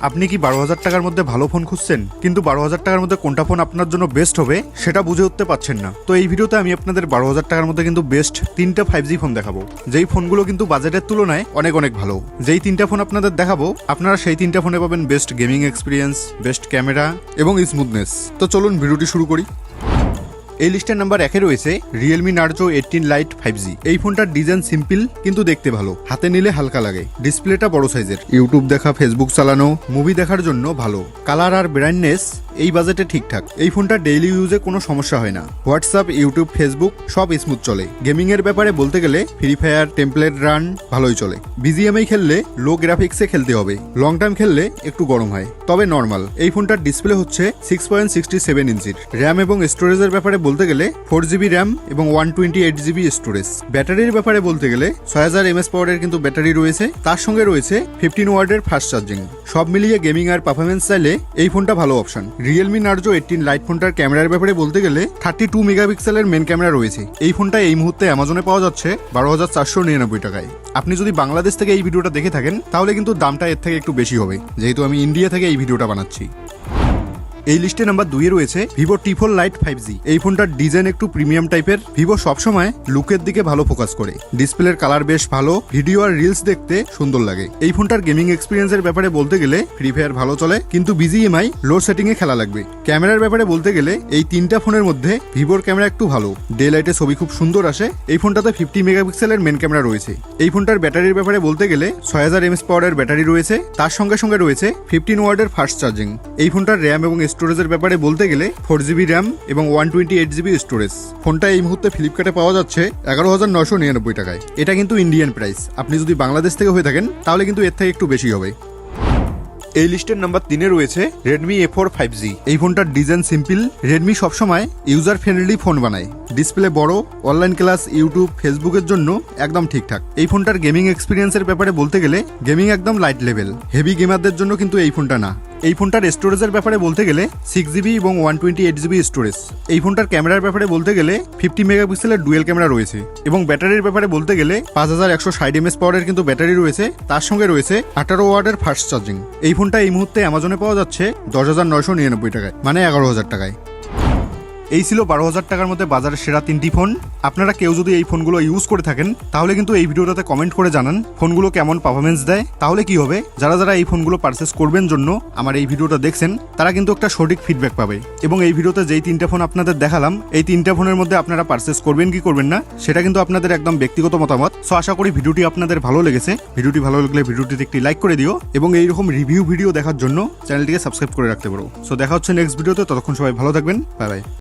আপনি কি 12,000 টাকার মধ্যে ভালো ফোন খুঁজছেন, কিন্তু 12,000 টাকার মধ্যে কোনটা ফোন আপনার জন্য বেস্ট হবে সেটা বুঝে উঠতে পারছেন না? তো এই ভিডিওতে আমি আপনাদের 12,000 টাকার মধ্যে কিন্তু বেস্ট 3টা 5G ফোন দেখাবো, যেই ফোনগুলো কিন্তু বাজেটের তুলনায় অনেক অনেক ভালো। যেই 3টা ফোন আপনাদের দেখাবো, আপনারা সেই 3টা ফোনে পাবেন best gaming experience, best camera এবং স্মুথনেস। তো চলুন ভিডিওটি শুরু করি। এই লিস্টের নাম্বার 1-এ রয়েছে রিয়েলমি নার্জো 18 লাইট 5G। এই ফোনটার ডিজাইন সিম্পল কিন্তু দেখতে ভালো, হাতে নিলে হালকা লাগে। ডিসপ্লেটা বড় সাইজের, ইউটিউব দেখা, ফেসবুক চালানো, মুভি দেখার জন্য ভালো। কালার আর ব্রাইটনেস এই বাজেটে ঠিকঠাক। এই ফোনটা ডেইলি ইউজে কোনো সমস্যা হয় না। হোয়াটসঅ্যাপ, ইউটিউব, ফেসবুক সব স্মুথ চলে। গেমিং এর ব্যাপারে বলতে গেলে ফ্রি ফায়ার, টেম্পলেট রান ভালোই চলে। বিজিএমআই খেললে লো গ্রাফিক্সে খেলতে হবে, লং টাইম খেললে একটু গরম হয়, তবে নর্মাল। এই ফোনটার ডিসপ্লে হচ্ছে 6.67 ইঞ্চির। র্যাম এবং স্টোরেজের ব্যাপারে বলতে গেলে 4GB র্যাম এবং 128GB স্টোরেজ। ব্যাটারির ব্যাপারে বলতে গেলে 6000 mAh পাওয়ারের কিন্তু ব্যাটারি রয়েছে, তার সঙ্গে রয়েছে 15 ওয়াটের ফাস্ট চার্জিং। সব মিলিয়ে গেমিং আর পারফরমেন্স চাইলে এই ফোনটা ভালো অপশন। রিয়েলমি নার্জো 18 লাইট ফোনটার ক্যামেরার ব্যাপারে বলতে গেলে 32 মেগাপিক্সেলের মেন ক্যামেরা রয়েছে। এই ফোনটা এই মুহূর্তে অ্যামাজনে পাওয়া যাচ্ছে 12,499 টাকায়। আপনি যদি বাংলাদেশ থেকে এই ভিডিওটা দেখে থাকেন তাহলে কিন্তু দামটা এর থেকে একটু বেশি হবে, যেহেতু আমি ইন্ডিয়া থেকে এই ভিডিওটা বানাচ্ছি। এই লিস্টে নাম্বার 2-এ রয়েছে ভিভো T4 লাইট 5G। এই ফোনটার ডিজাইন একটু প্রিমিয়াম টাইপের। ভিভো সবসময় লুকের দিকে ভালো ফোকাস করে। ডিসপ্লের কালার বেশ ভালো, ভিডিও আর রিলস দেখতে সুন্দর লাগে। এই ফোনটার গেমিং এক্সপিরিয়েন্সের ব্যাপারে বলতে গেলে ফ্রি ফায়ার ভালো চলে, কিন্তু বিজিএমআই লো সেটিং এ খেলা লাগবে। ক্যামেরার ব্যাপারে বলতে গেলে এই 3টা ফোনের মধ্যে ভিভোর ক্যামেরা একটু ভালো, ডে লাইটে ছবি খুব সুন্দর আসে। এই ফোনটাতে 50 মেগাপিক্সেলের মেন ক্যামেরা রয়েছে। এই ফোনটার ব্যাটারির ব্যাপারে বলতে গেলে 6000 mAh পাওয়ারের ব্যাটারি রয়েছে, তার সঙ্গে সঙ্গে রয়েছে 15 ওয়াটের ফাস্ট চার্জিং। এই ফোনটার র্যাম এবং স্টোরেজের ব্যাপারে বলতে গেলে 4GB র্যাম এবং 128GB স্টোরেজ। ফোনটা এই মুহূর্তে ফ্লিপকার্টে পাওয়া যাচ্ছে 11,999 টাকায়। এটা কিন্তু ইন্ডিয়ান প্রাইস। আপনি যদি বাংলাদেশ থেকে হয়ে থাকেন তাহলে কিন্তু এর থেকে একটু বেশি হবে। এই লিস্টের নাম্বার 3-এ রয়েছে রেডমি A4 5G। এই ফোনটার ডিজাইন সিম্পল। রেডমি সবসময় ইউজার ফ্রেন্ডলি ফোন বানায়। ডিসপ্লে বড়, অনলাইন ক্লাস, ইউটিউব, ফেসবুকের জন্য একদম ঠিকঠাক। এই ফোনটার গেমিং এক্সপিরিয়েন্সের ব্যাপারে বলতে গেলে গেমিং একদম লাইট লেভেল। হেভি গেমারদের জন্য কিন্তু এই ফোনটা না। এই ফোনটার স্টোরেজের ব্যাপারে বলতে গেলে 6GB এবং 128GB স্টোরেজ। এই ফোনটার ক্যামেরার ব্যাপারে বলতে গেলে 50 মেগাপিক্সেলের ডুয়েল ক্যামেরা রয়েছে, এবং ব্যাটারির ব্যাপারে বলতে গেলে 5160 mAh পাওয়ারের কিন্তু ব্যাটারি রয়েছে, তার সঙ্গে রয়েছে 18 ওয়াটের ফাস্ট চার্জিং। এই ফোনটা এই মুহূর্তে অ্যামাজনে পাওয়া যাচ্ছে 10,999 টাকায়, মানে 11,000 টাকায়। এই ছিল 12,000 টাকার মধ্যে বাজারের সেরা 3টি ফোন। আপনারা কেউ যদি এই ফোনগুলো ইউজ করে থাকেন তাহলে কিন্তু এই ভিডিওটাতে কমেন্ট করে জানান ফোনগুলো কেমন পারফরমেন্স দেয়। তাহলে কি হবে, যারা যারা এই ফোনগুলো পারচেস করবেন জন্য আমার এই ভিডিওটা দেখছেন তারা কিন্তু একটা সঠিক ফিডব্যাক পাবে। এবং এই ভিডিওতে যেই 3টা ফোন আপনাদের দেখালাম, এই 3টা ফোনের মধ্যে আপনারা পারচেস করবেন কি করবেন না সেটা কিন্তু আপনাদের একদম ব্যক্তিগত মতামত। সো আশা করি ভিডিওটি আপনাদের ভালো লেগেছে। ভিডিওটি ভালো লাগলে ভিডিওটিতে একটি লাইক করে দিও, এবং এইরকম রিভিউ ভিডিও দেখার জন্য চ্যানেলটিকে সাবস্ক্রাইব করে রাখতে পারো। সো দেখা হচ্ছে নেক্সট ভিডিওতে। ততক্ষণ সবাই ভালো থাকবেন। Bye bye.